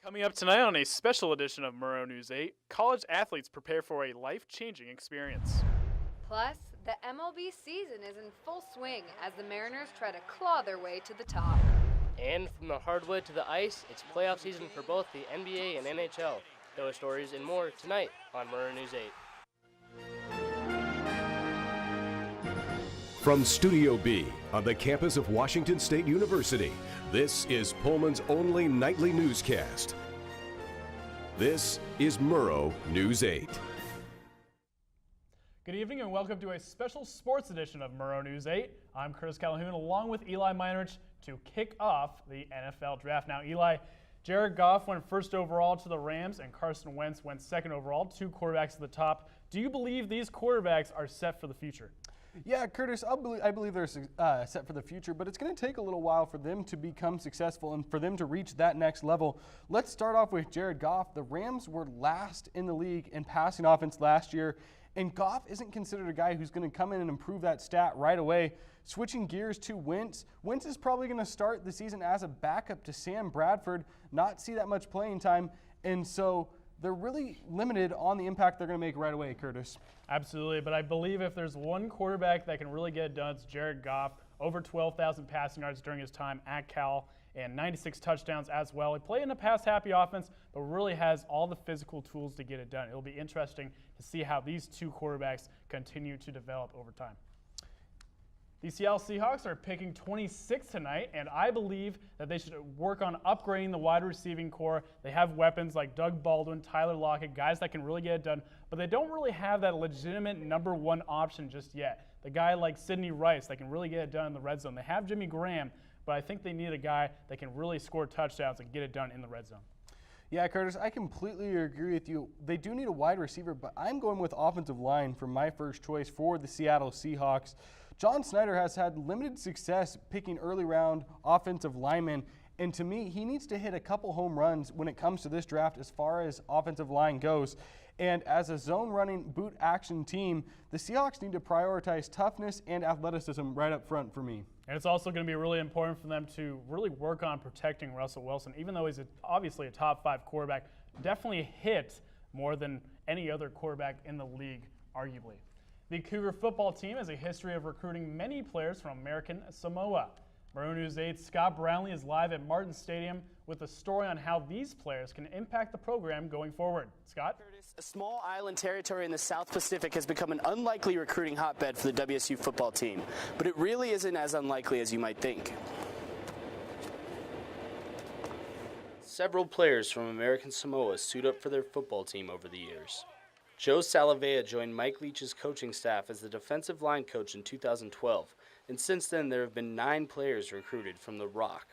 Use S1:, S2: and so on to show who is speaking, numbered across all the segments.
S1: Coming up tonight on a special edition of Murrow News 8, college athletes prepare for a life-changing experience.
S2: Plus, the MLB season is in full swing as the Mariners try to claw their way to the top.
S3: And from the hardwood to the ice, it's playoff season for both the NBA and NHL. Those stories and more tonight on Murrow News 8.
S4: From Studio B on the campus of Washington State University, this is Pullman's only nightly newscast. This is Murrow News 8.
S1: Good evening and welcome to a special sports edition of Murrow News 8. I'm Chris Calhoun along with Eli Meinerich to kick off the NFL draft. Now, Eli, Jared Goff went first overall to the Rams and Carson Wentz went second overall, two quarterbacks at the top. Do you believe these quarterbacks are set for the future?
S5: Yeah, Curtis, I believe they're set for the future, but it's going to take a little while for them to become successful and for them to reach that next level. Let's start off with Jared Goff. The Rams were last in the league in passing offense last year, and Goff isn't considered a guy who's going to come in and improve that stat right away. Switching gears to Wentz. Wentz is probably going to start the season as a backup to Sam Bradford, not see that much playing time, and so they're really limited on the impact they're going to make right away, Curtis.
S1: Absolutely, but I believe if there's one quarterback that can really get it done, it's Jared Goff. Over 12,000 passing yards during his time at Cal and 96 touchdowns as well. He played in a pass-happy offense, but really has all the physical tools to get it done. It'll be interesting to see how these two quarterbacks continue to develop over time. The Seattle Seahawks are picking 26 tonight, and I believe that they should work on upgrading the wide receiving core. They have weapons like Doug Baldwin, Tyler Lockett, guys that can really get it done, but they don't really have that legitimate number one option just yet. The guy like Sidney Rice that can really get it done in the red zone. They have Jimmy Graham, but I think they need a guy that can really score touchdowns and get it done in the red zone.
S5: Yeah, Curtis, I completely agree with you. They do need a wide receiver, but I'm going with offensive line for my first choice for the Seattle Seahawks. John Snyder has had limited success picking early round offensive linemen, and to me, he needs to hit a couple home runs when it comes to this draft as far as offensive line goes. And as a zone running boot action team, the Seahawks need to prioritize toughness and athleticism right up front for me.
S1: And it's also going to be really important for them to really work on protecting Russell Wilson. Even though he's obviously a top 5 quarterback, definitely hit more than any other quarterback in the league, arguably. The Cougar football team has a history of recruiting many players from American Samoa. Murrow News 8's Scott Brownlee is live at Martin Stadium with a story on how these players can impact the program going forward. Scott?
S6: A small island territory in the South Pacific has become an unlikely recruiting hotbed for the WSU football team, but it really isn't as unlikely as you might think.
S3: Several players from American Samoa suit up for their football team over the years. Joe Salavea joined Mike Leach's coaching staff as the defensive line coach in 2012, and since then there have been 9 players recruited from the Rock,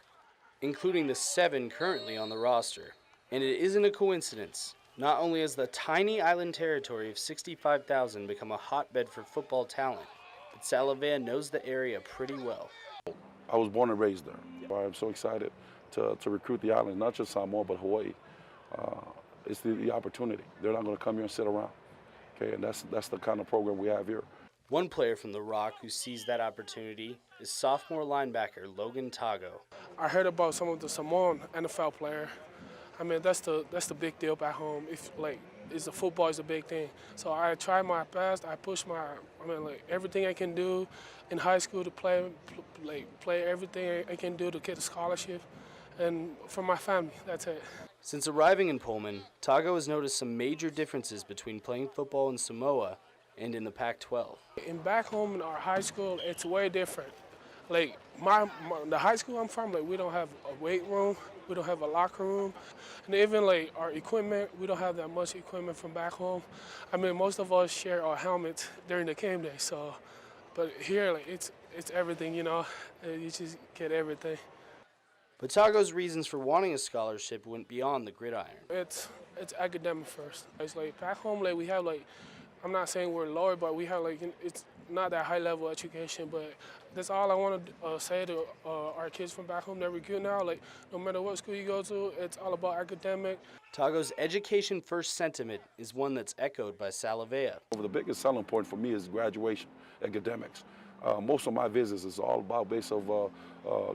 S3: including the 7 currently on the roster. And it isn't a coincidence. Not only has the tiny island territory of 65,000 become a hotbed for football talent, but Salavea knows the area pretty well.
S7: I was born and raised there. I'm so excited to recruit the island, not just Samoa, but Hawaii. It's the opportunity. They're not going to come here and sit around. Okay, and that's the kind of program we have here.
S3: One player from the Rock who sees that opportunity is sophomore linebacker Logan Tago.
S8: I heard about some of the Samoan NFL player. I mean, that's the big deal back home. If the football is a big thing. So I try my best. I push everything I can do in high school to play everything I can do to get a scholarship, and for my family. That's it.
S3: Since arriving in Pullman, Tago has noticed some major differences between playing football in Samoa and in the Pac-12.
S8: In back home in our high school, it's way different. The high school I'm from, we don't have a weight room, we don't have a locker room, and even our equipment, we don't have that much equipment from back home. I mean, most of us share our helmets during the game day. So, but here, it's everything, you just get everything.
S3: But Tago's reasons for wanting a scholarship went beyond the gridiron.
S8: It's academic first. It's back home, we have I'm not saying we're lower, but we have it's not that high level education. But that's all I want to say to our kids from back home that we're good now. No matter what school you go to, it's all about academic.
S3: Tago's education first sentiment is one that's echoed by Salavea.
S7: The biggest selling point for me is graduation, academics. most of my visits is all about base of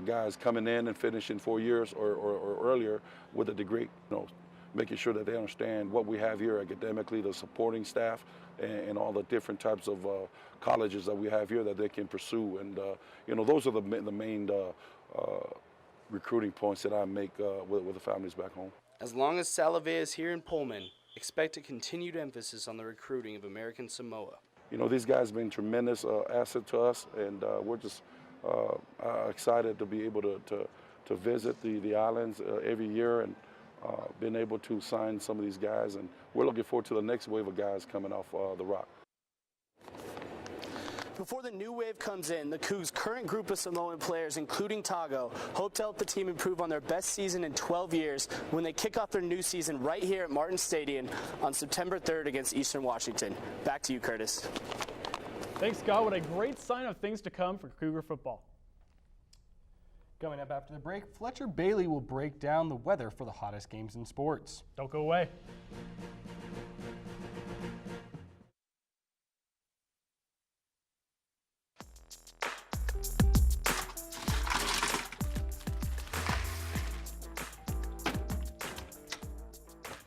S7: guys coming in and finishing 4 years or earlier with a degree. Making sure that they understand what we have here academically, the supporting staff, and all the different types of colleges that we have here that they can pursue. And those are the main recruiting points that I make with the families back home.
S3: As long as Salavea is here in Pullman, expect a continued emphasis on the recruiting of American Samoa.
S7: These guys have been tremendous asset to us, and we're just excited to be able to visit the islands every year and been able to sign some of these guys. And we're looking forward to the next wave of guys coming off the rock.
S6: Before the new wave comes in, the Cougs' current group of Samoan players, including Tago, hope to help the team improve on their best season in 12 years when they kick off their new season right here at Martin Stadium on September 3rd against Eastern Washington. Back to you, Curtis.
S1: Thanks, Scott. What a great sign of things to come for Cougar football.
S5: Coming up after the break, Fletcher Bailey will break down the weather for the hottest games in sports.
S1: Don't go away.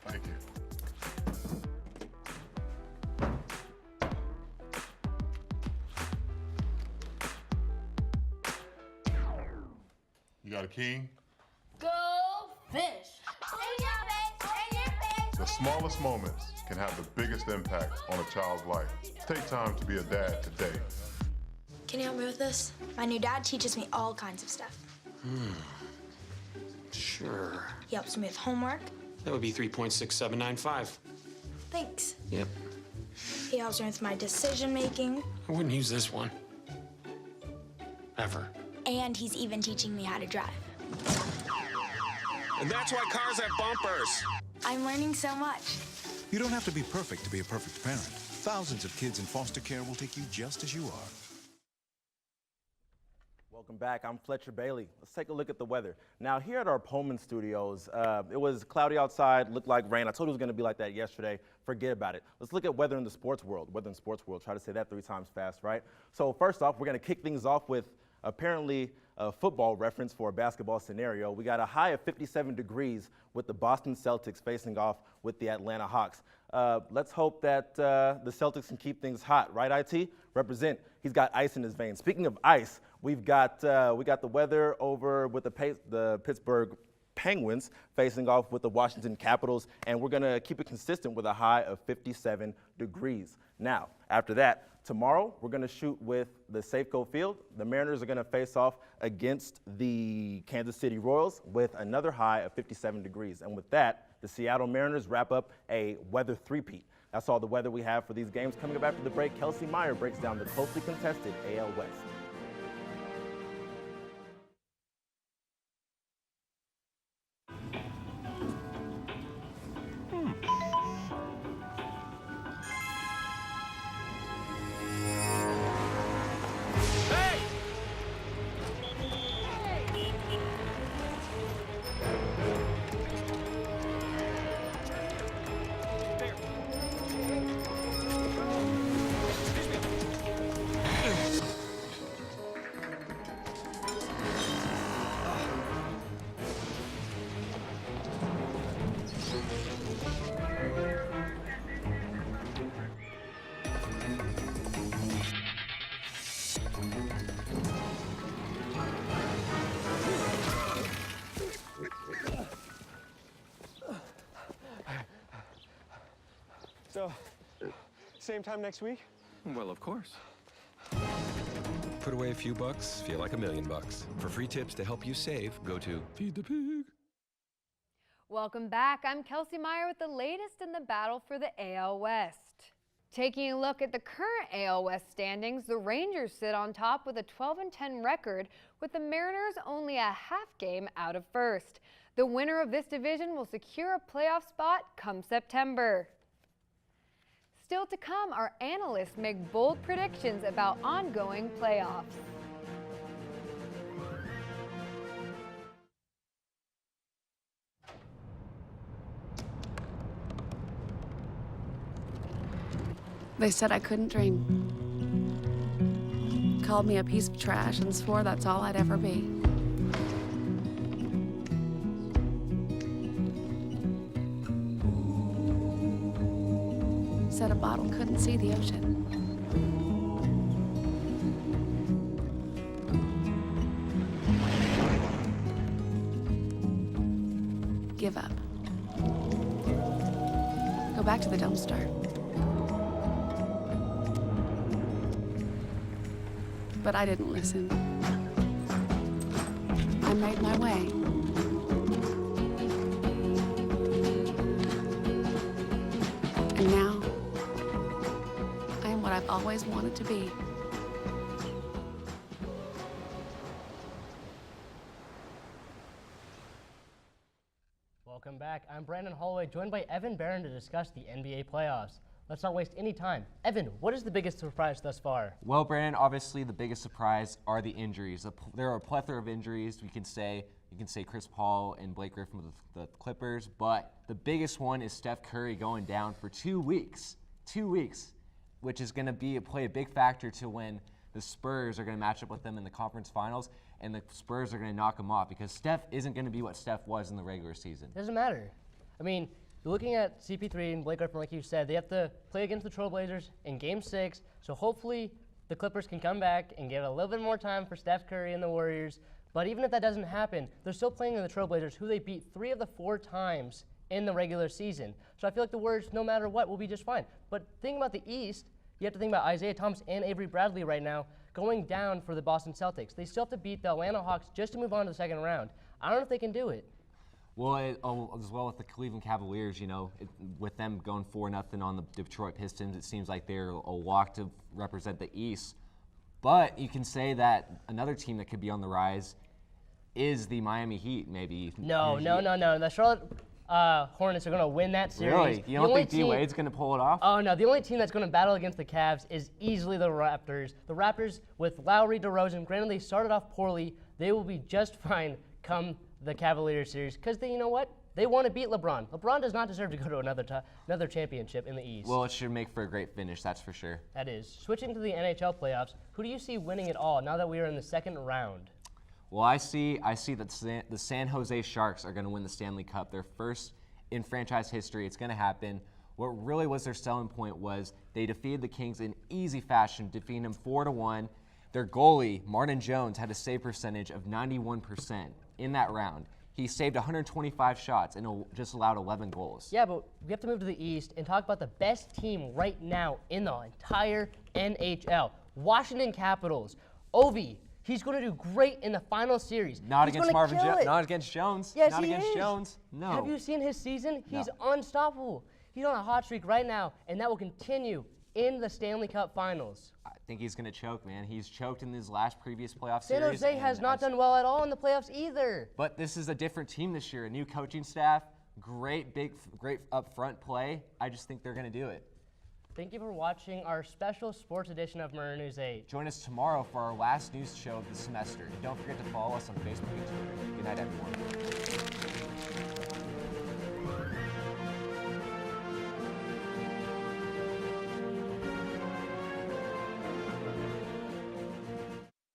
S9: Thank you. You got a king?
S10: Go fish!
S9: The smallest moments can have the biggest impact on a child's life. Take time to be a dad today.
S10: Can you help me with this? My new dad teaches me all kinds of stuff.
S11: Sure.
S10: He helps me with homework.
S11: That would be 3.6795.
S10: Thanks.
S11: Yep.
S10: He helps me with my decision making.
S11: I wouldn't use this one. Ever.
S10: And he's even teaching me how to drive.
S12: And that's why cars have bumpers.
S10: I'm learning so much.
S13: You don't have to be perfect to be a perfect parent. Thousands of kids in foster care will take you just as you are.
S14: Welcome back. I'm Fletcher Bailey. Let's take a look at the weather. Now, here at our Pullman studios, it was cloudy outside, looked like rain. I told you it was going to be like that yesterday. Forget about it. Let's look at weather in the sports world. Weather in the sports world. Try to say that 3 times fast, right? So first off, we're going to kick things off with apparently a football reference for a basketball scenario. We got a high of 57 degrees with the Boston Celtics facing off with the Atlanta Hawks. Let's hope that the Celtics can keep things hot, right, IT? Represent. He's got ice in his veins. Speaking of ice, we got the weather over with the Pittsburgh Penguins facing off with the Washington Capitals, and we're going to keep it consistent with a high of 57 degrees. Now, after that, tomorrow we're going to shoot with the Safeco Field. The Mariners are going to face off against the Kansas City Royals with another high of 57 degrees. And with that, the Seattle Mariners wrap up a weather three-peat. That's all the weather we have for these games. Coming up after the break, Kelsey Meyer breaks down the closely contested AL West.
S15: So, same time next week?
S16: Well, of course. Put away a few bucks, feel like $1 million. For free tips to help you save, go to Feed the Pig.
S2: Welcome back. I'm Kelsey Meyer with the latest in the battle for the AL West. Taking a look at the current AL West standings, the Rangers sit on top with a 12-10 record, with the Mariners only a half game out of first. The winner of this division will secure a playoff spot come September. Still to come, our analysts make bold predictions about ongoing playoffs.
S17: They said I couldn't dream. called me a piece of trash and swore that's all I'd ever be. Said a bottle couldn't see the ocean. Give up. Go back to the dumpster. But I didn't listen. I made my way. And now, I am what I've always wanted to be.
S18: Welcome back. I'm Brandon Holloway, joined by Evan Barron to discuss the NBA playoffs. Let's not waste any time. Evan, what is the biggest surprise thus far?
S19: Well, Brandon, obviously the biggest surprise are the injuries. There are a plethora of injuries. You can say Chris Paul and Blake Griffin with the Clippers, but the biggest one is Steph Curry going down for 2 weeks. 2 weeks, which is going to play a big factor to when the Spurs are going to match up with them in the conference finals, and the Spurs are going to knock them off because Steph isn't going to be what Steph was in the regular season.
S18: Doesn't matter. I mean, you're looking at CP3 and Blake Griffin, like you said, they have to play against the Trailblazers in Game 6, so hopefully the Clippers can come back and give a little bit more time for Steph Curry and the Warriors. But even if that doesn't happen, they're still playing the Trailblazers, who they beat 3 of the 4 times in the regular season. So I feel like the Warriors, no matter what, will be just fine. But thinking about the East, you have to think about Isaiah Thomas and Avery Bradley right now going down for the Boston Celtics. They still have to beat the Atlanta Hawks just to move on to the second round. I don't know if they can do it.
S19: Well, as well with the Cleveland Cavaliers, with them going 4-0 on the Detroit Pistons, it seems like they're a lock to represent the East. But you can say that another team that could be on the rise is the Miami Heat, maybe.
S18: No. The Charlotte Hornets are going to win that series.
S19: Really? You don't think D-Wade's going to pull it off?
S18: Oh, no. The only team that's going to battle against the Cavs is easily the Raptors. The Raptors, with Lowry, DeRozan, granted they started off poorly, they will be just fine come the Cavaliers series, because you know what? They want to beat LeBron. LeBron does not deserve to go to another championship in the East.
S19: Well, it should make for a great finish, that's for sure.
S18: That is. Switching to the NHL playoffs, who do you see winning it all now that we are in the second round?
S19: Well, I see that the San Jose Sharks are going to win the Stanley Cup, their first in franchise history. It's going to happen. What really was their selling point was they defeated the Kings in easy fashion, defeating them 4-1. Their goalie, Martin Jones, had a save percentage of 91% in that round. He saved 125 shots and just allowed 11 goals.
S18: Yeah, but we have to move to the East and talk about the best team right now in the entire NHL. Washington Capitals. Ovi, he's going to do great in the final series.
S19: Not against Marvin Jones. Not against Jones.
S18: Yes,
S19: not
S18: he
S19: against
S18: is.
S19: Jones. No.
S18: Have you seen his season? He's
S19: No.
S18: unstoppable. He's on a hot streak right now, and that will continue in the Stanley Cup Finals.
S19: I think he's going to choke, man. He's choked in his last previous playoff
S18: San
S19: series.
S18: Jose has not done well at all in the playoffs either.
S19: But this is a different team this year. A new coaching staff, great up-front play. I just think they're going to do it.
S18: Thank you for watching our special sports edition of Murrow News 8.
S19: Join us tomorrow for our last news show of the semester. And don't forget to follow us on Facebook and Twitter. Good night, everyone.